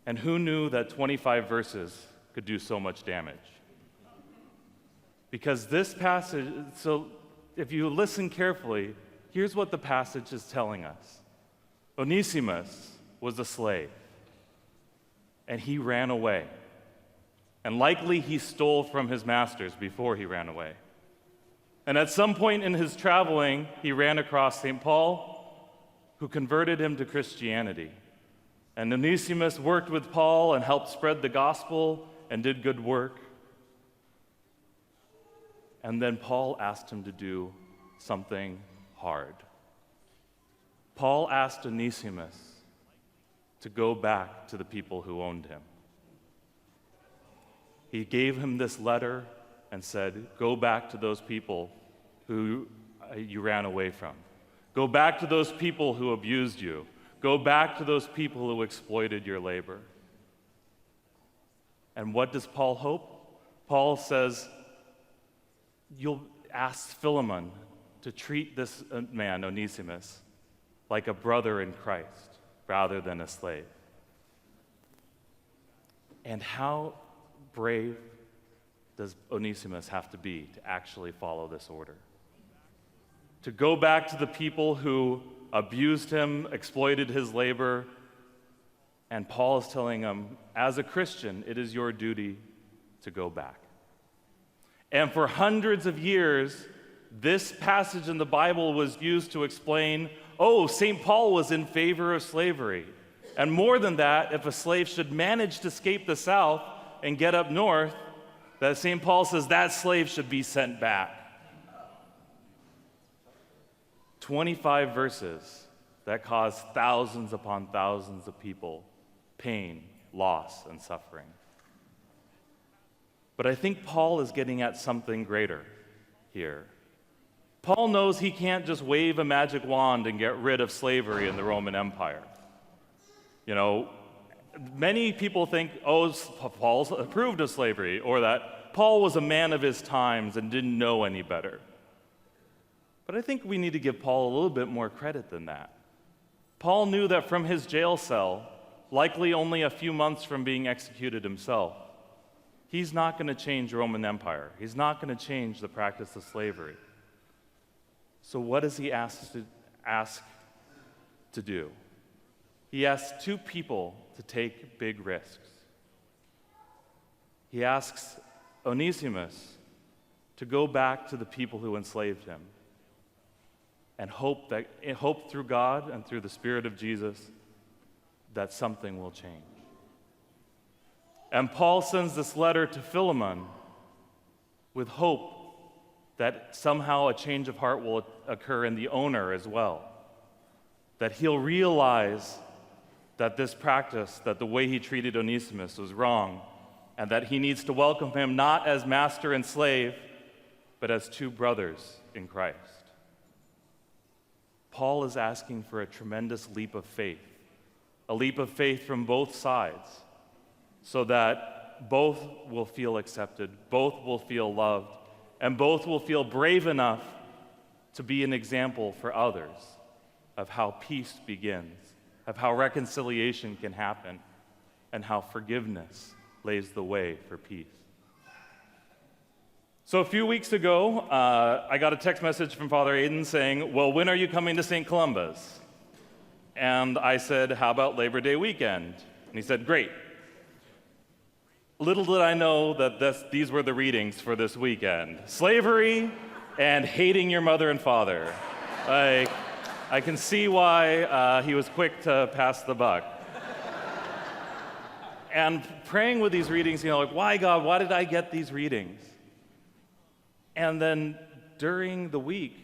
And who knew that 25 verses could do so much damage? Because this passage, so if you listen carefully, here's what the passage is telling us. Onesimus was a slave, and he ran away. And likely he stole from his masters before he ran away. And at some point in his traveling, he ran across St. Paul, who converted him to Christianity. And Onesimus worked with Paul and helped spread the gospel and did good work. And then Paul asked him to do something hard. Paul asked Onesimus to go back to the people who owned him. He gave him this letter and said, go back to those people who you ran away from. Go back to those people who abused you. Go back to those people who exploited your labor. And what does Paul hope? Paul says, you'll ask Philemon to treat this man, Onesimus, like a brother in Christ rather than a slave. And how brave does Onesimus have to be to actually follow this order? To go back to the people who abused him, exploited his labor, and Paul is telling him, as a Christian, it is your duty to go back. And for hundreds of years, this passage in the Bible was used to explain, oh, St. Paul was in favor of slavery. And more than that, if a slave should manage to escape the South and get up north, that St. Paul says that slave should be sent back. 25 verses that caused thousands upon thousands of people pain, loss, and suffering. But I think Paul is getting at something greater here. Paul knows he can't just wave a magic wand and get rid of slavery in the Roman Empire. You know, many people think, oh, Paul's approved of slavery, or that Paul was a man of his times and didn't know any better. But I think we need to give Paul a little bit more credit than that. Paul knew that from his jail cell, likely only a few months from being executed himself, he's not going to change the Roman Empire. He's not going to change the practice of slavery. So what does he ask to do? He asks two people to take big risks. He asks Onesimus to go back to the people who enslaved him and hope through God and through the Spirit of Jesus that something will change. And Paul sends this letter to Philemon with hope that somehow a change of heart will occur in the owner as well, that he'll realize that this practice, that the way he treated Onesimus was wrong, and that he needs to welcome him not as master and slave, but as two brothers in Christ. Paul is asking for a tremendous leap of faith, a leap of faith from both sides, so that both will feel accepted, both will feel loved, and both will feel brave enough to be an example for others of how peace begins, of how reconciliation can happen, and how forgiveness lays the way for peace. So a few weeks ago, I got a text message from Father Aidan saying, well, when are you coming to St. Columba's? And I said, how about Labor Day weekend? And he said, great. Little did I know that these were the readings for this weekend. Slavery and hating your mother and father. Like, I can see why he was quick to pass the buck. And praying with these readings, like, why, God, why did I get these readings? And then during the week,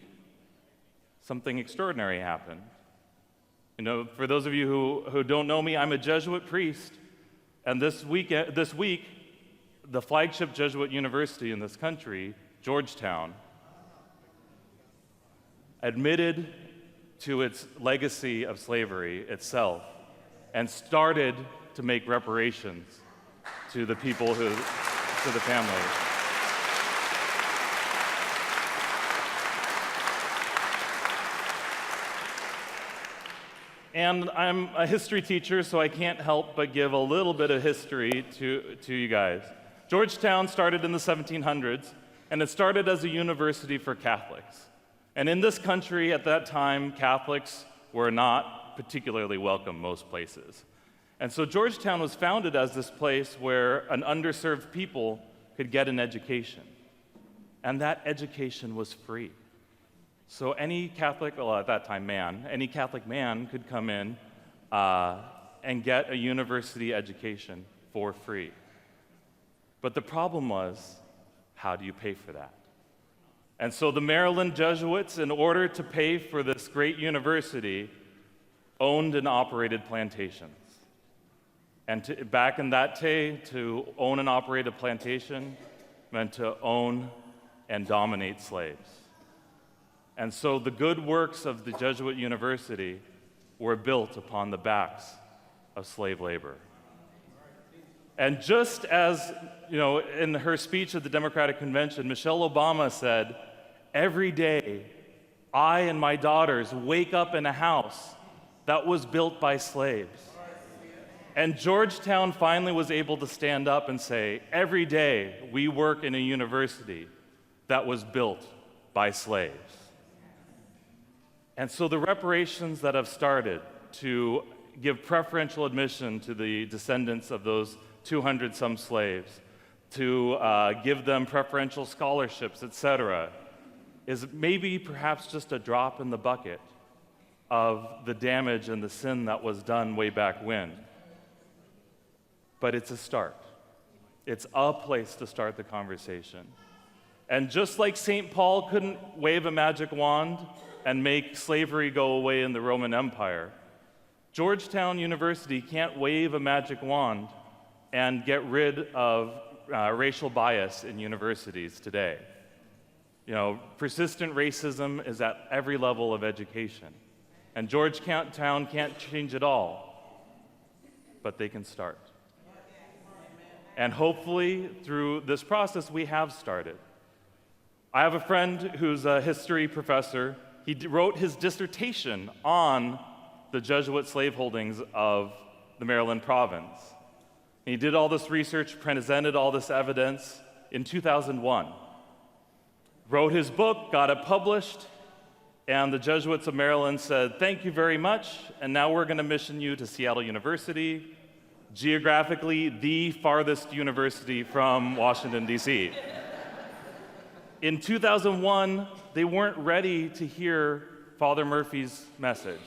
something extraordinary happened. For those of you who don't know me, I'm a Jesuit priest. And this week, the flagship Jesuit university in this country, Georgetown, admitted to its legacy of slavery itself and started to make reparations to the people to the families. And I'm a history teacher, so I can't help but give a little bit of history to you guys. Georgetown started in the 1700s, and it started as a university for Catholics. And in this country at that time, Catholics were not particularly welcome most places. And so Georgetown was founded as this place where an underserved people could get an education. And that education was free. So any Catholic, well, at that time any Catholic man could come in and get a university education for free. But the problem was, how do you pay for that? And so the Maryland Jesuits, in order to pay for this great university, owned and operated plantations. And back in that day, to own and operate a plantation meant to own and dominate slaves. And so the good works of the Jesuit university were built upon the backs of slave labor. And just as, in her speech at the Democratic Convention, Michelle Obama said, "Every day, I and my daughters wake up in a house that was built by slaves." And Georgetown finally was able to stand up and say, "Every day, we work in a university that was built by slaves." And so the reparations that have started to give preferential admission to the descendants of those 200-some slaves, to give them preferential scholarships, etc., is maybe perhaps just a drop in the bucket of the damage and the sin that was done way back when. But it's a start. It's a place to start the conversation. And just like St. Paul couldn't wave a magic wand and make slavery go away in the Roman Empire, Georgetown University can't wave a magic wand and get rid of racial bias in universities today. Persistent racism is at every level of education. And Georgetown can't change it all, but they can start. And hopefully, through this process, we have started. I have a friend who's a history professor. He wrote his dissertation on the Jesuit slaveholdings of the Maryland province. He did all this research, presented all this evidence in 2001. Wrote his book, got it published, and the Jesuits of Maryland said, "Thank you very much, and now we're going to mission you to Seattle University, geographically the farthest university from Washington, D.C. In 2001, they weren't ready to hear Father Murphy's message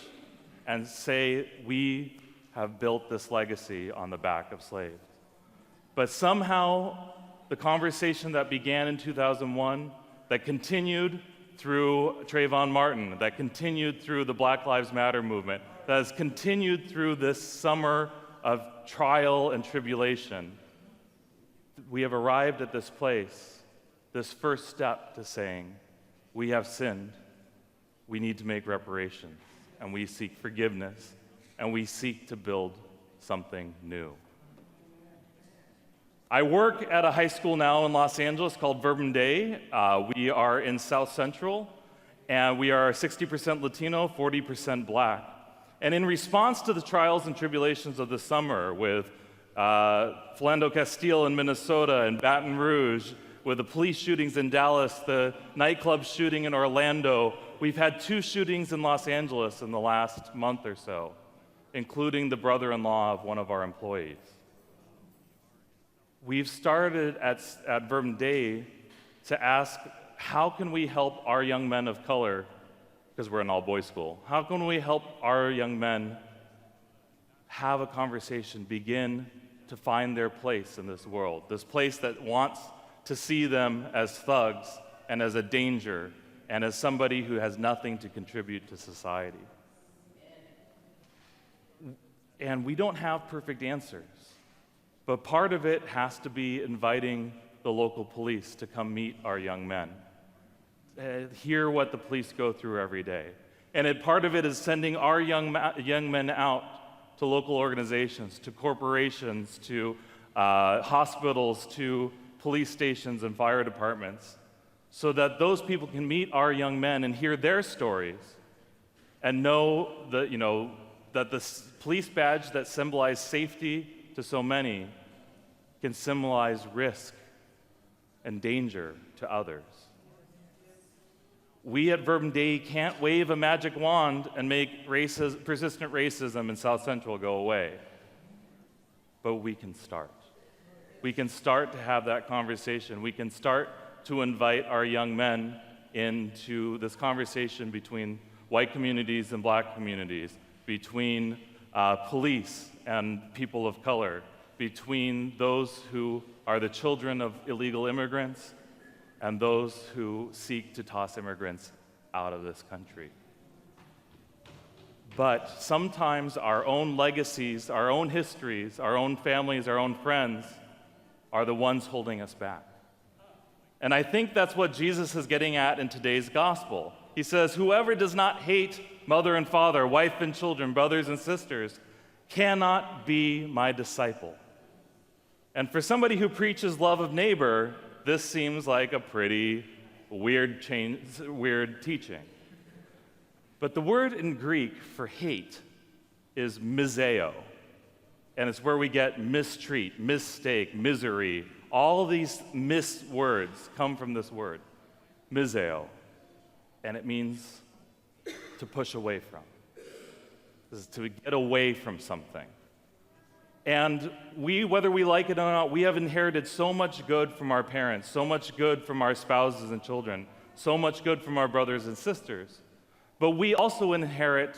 and say, "We have built this legacy on the back of slaves." But somehow, the conversation that began in 2001, that continued through Trayvon Martin, that continued through the Black Lives Matter movement, that has continued through this summer of trial and tribulation, we have arrived at this place, this first step to saying, we have sinned, we need to make reparations, and we seek forgiveness, and we seek to build something new. I work at a high school now in Los Angeles called Verbum Dei. We are in South Central, and we are 60% Latino, 40% Black. And in response to the trials and tribulations of the summer with Philando Castile in Minnesota and Baton Rouge, with the police shootings in Dallas, the nightclub shooting in Orlando, we've had 2 shootings in Los Angeles in the last month or so, including the brother-in-law of one of our employees. We've started at Verbum Dei to ask, how can we help our young men of color, because we're an all-boys school, how can we help our young men have a conversation, begin to find their place in this world, this place that wants to see them as thugs and as a danger and as somebody who has nothing to contribute to society. And we don't have perfect answers. But part of it has to be inviting the local police to come meet our young men, hear what the police go through every day. And part of it is sending our young men out to local organizations, to corporations, to hospitals, to police stations and fire departments, so that those people can meet our young men and hear their stories and know that that the police badge that symbolized safety to so many can symbolize risk and danger to others. We at Verbum Dei can't wave a magic wand and make persistent racism in South Central go away, but we can start. We can start to have that conversation. We can start to invite our young men into this conversation between white communities and black communities, between police and people of color, between those who are the children of illegal immigrants and those who seek to toss immigrants out of this country. But sometimes our own legacies, our own histories, our own families, our own friends are the ones holding us back. And I think that's what Jesus is getting at in today's gospel. He says, whoever does not hate mother and father, wife and children, brothers and sisters, cannot be my disciple. And for somebody who preaches love of neighbor, this seems like a pretty weird teaching. But the word in Greek for hate is miseo. And it's where we get mistreat, mistake, misery. All of these words come from this word, miseo. And it means to push away from. This is to get away from something. And we, whether we like it or not, we have inherited so much good from our parents, so much good from our spouses and children, so much good from our brothers and sisters. But we also inherit,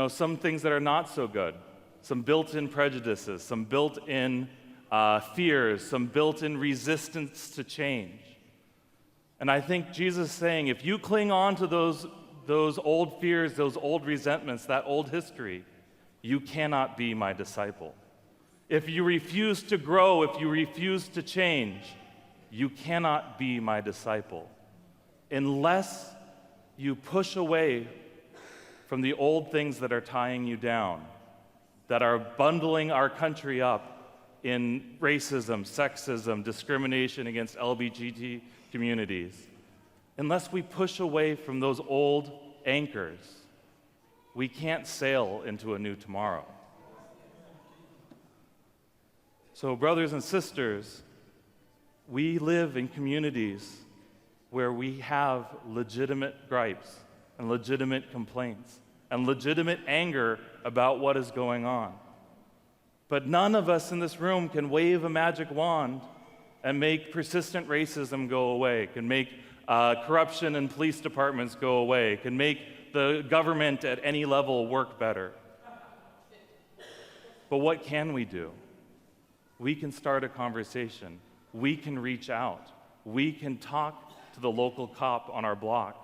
some things that are not so good, some built-in prejudices, some built-in fears, some built-in resistance to change. And I think Jesus is saying, if you cling on to those old fears, those old resentments, that old history, you cannot be my disciple. If you refuse to grow, if you refuse to change, you cannot be my disciple. Unless you push away from the old things that are tying you down, that are bundling our country up in racism, sexism, discrimination against LGBT communities. Unless we push away from those old anchors, we can't sail into a new tomorrow. So, brothers and sisters, we live in communities where we have legitimate gripes and legitimate complaints and legitimate anger about what is going on. But none of us in this room can wave a magic wand and make persistent racism go away, can make corruption in police departments go away, can make the government at any level work better. But what can we do? We can start a conversation. We can reach out. We can talk to the local cop on our block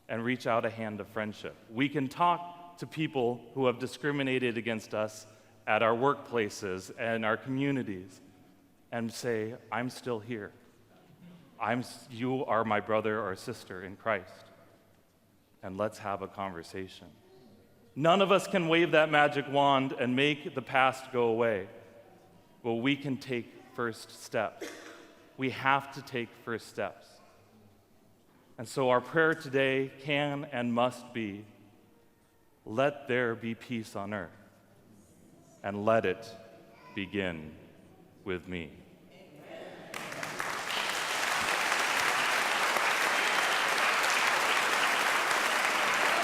and reach out a hand of friendship. We can talk to people who have discriminated against us at our workplaces and our communities and say, I'm still here. You are my brother or sister in Christ. And let's have a conversation. None of us can wave that magic wand and make the past go away. But we can take first steps. We have to take first steps. And so our prayer today can and must be, let there be peace on earth, and let it begin with me.